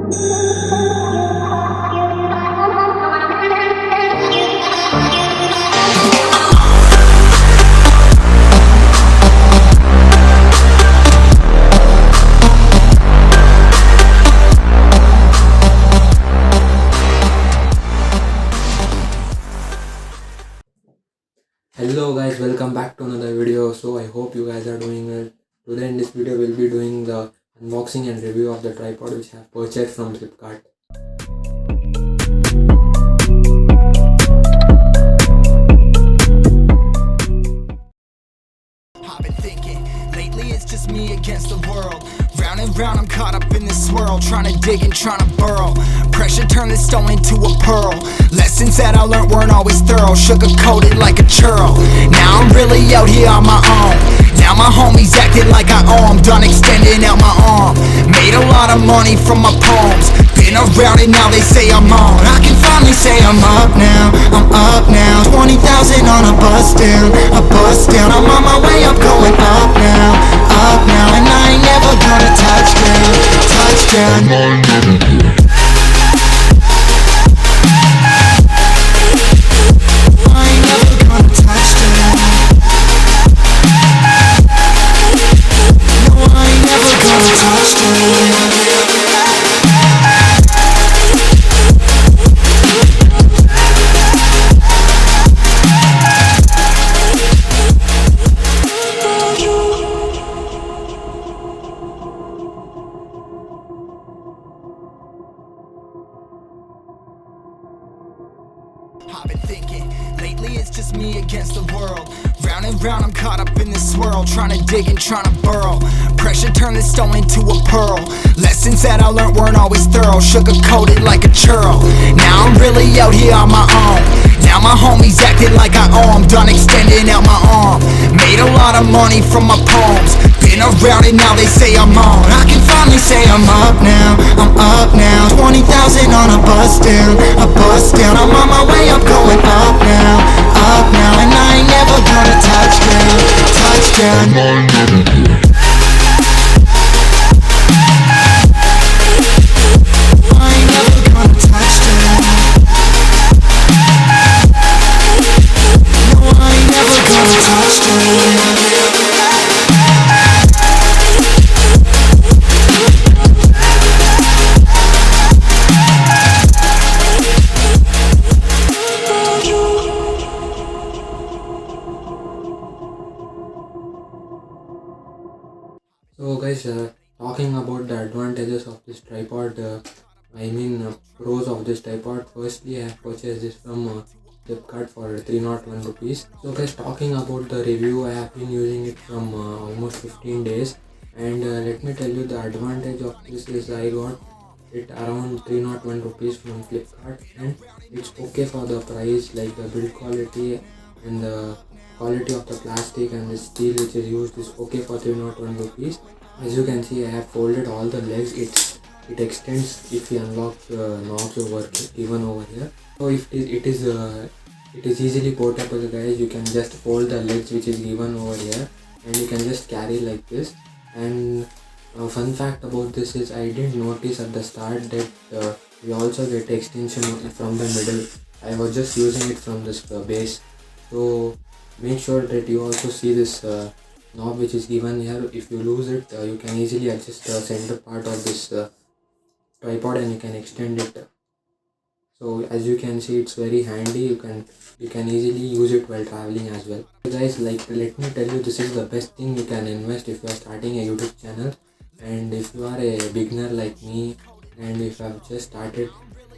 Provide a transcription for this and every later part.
Hello guys, welcome back to another video. So I hope you guys are doing well. Today in this video we'll be doing the unboxing and review of the tripod which I have purchased from Flipkart. I've been thinking, lately it's just me against the world. Round and round I'm caught up in this swirl, trying to dig and trying to burrow. Pressure turned this stone into a pearl. Lessons that I learned weren't always thorough, sugar-coated like a churl. Now I'm really out here on my own. Now my homies acting like I owe 'em, done extending out my arm. Made a lot of money from my poems, been around it, now they say I'm on. I can finally say I'm up now, I'm up now. 20,000 on a bus down, I'm on my way up, going up now, and I ain't never gonna touch down. I ain't never gonna touch down. No, I ain't never gonna touch down. I've been thinking, lately it's just me against the world. Round and round I'm caught up in this swirl, trying to dig and trying to burrow. Pressure turned this stone into a pearl. Lessons that I learned weren't always thorough, sugar-coated like a churl. Now I'm really out here on my own. Now my homies acting like I owe 'em, done extending out my arm. Made a lot of money from my poems, been around it, now they say I'm on. I can finally say I'm up now, 20,000 on a bus down, I'm on my way up, going up now, and I ain't never gonna touch down. So guys, talking about the advantages of this tripod, pros of this tripod. Firstly, I have purchased this from Flipkart for 301 rupees. So guys, talking about the review, I have been using it from almost 15 days, and let me tell you the advantage of this is I got it around 301 rupees from Flipkart, and it's okay for the price, like the build quality and the quality of the plastic and the steel which is used is okay for 301 rupees. As you can see, I have folded all the legs. It extends if you unlock the knobs over given over here. So if it is easily portable guys. You can just fold the legs which is given over here, and you can just carry like this. And fun fact about this is I didn't notice at the start that we also get extension from the middle. I was just using it from this base. So make sure that you also see this knob which is given here. If you lose it, you can easily adjust the center part of this tripod and you can extend it. So as you can see, it's very handy. You can easily use it while traveling as well. So guys, like, let me tell you, this is the best thing you can invest if you are starting a YouTube channel. And if you are a beginner like me, and if you have just started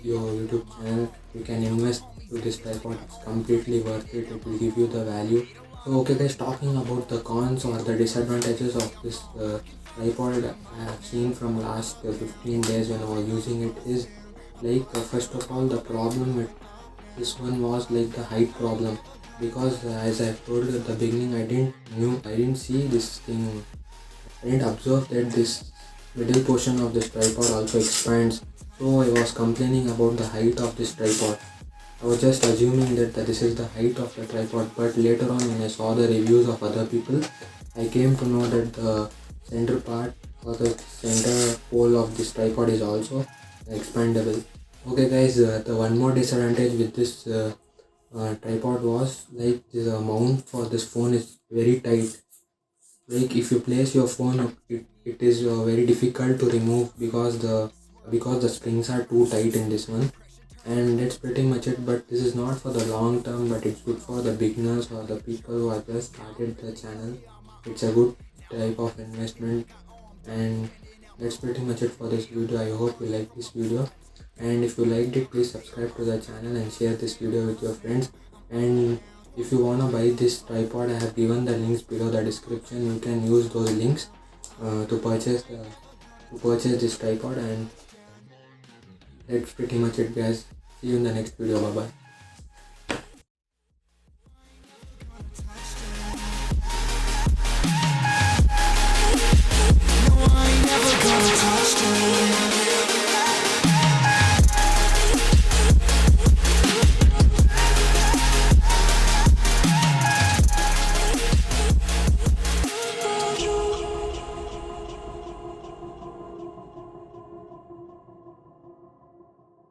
your YouTube channel, you can invest to this tripod. It's completely worth it. It will give you the value. So okay guys, talking about the cons or the disadvantages of this tripod I have seen from last 15 days when I was using it is like first of all, the problem with this one was like the height problem, because as I told at the beginning, I didn't see this thing. I didn't observe that this middle portion of this tripod also expands. So I was complaining about the height of this tripod. I was just assuming that this is the height of the tripod, but later on when I saw the reviews of other people, I came to know that the center part or the center pole of this tripod is also expandable. Okay guys, the one more disadvantage with this tripod was like the mount for this phone is very tight. Like if you place your phone, it is very difficult to remove because the springs are too tight in this one. And that's pretty much it. But this is not for the long term, but it's good for the beginners or the people who have just started the channel. It's a good type of investment. And that's pretty much it for this video. I hope you like this video, and if you liked it, please subscribe to the channel and share this video with your friends. And if you wanna buy this tripod, I have given the links below the description. You can use those links to purchase this tripod. And that's pretty much it guys. See you in the next video. Bye bye.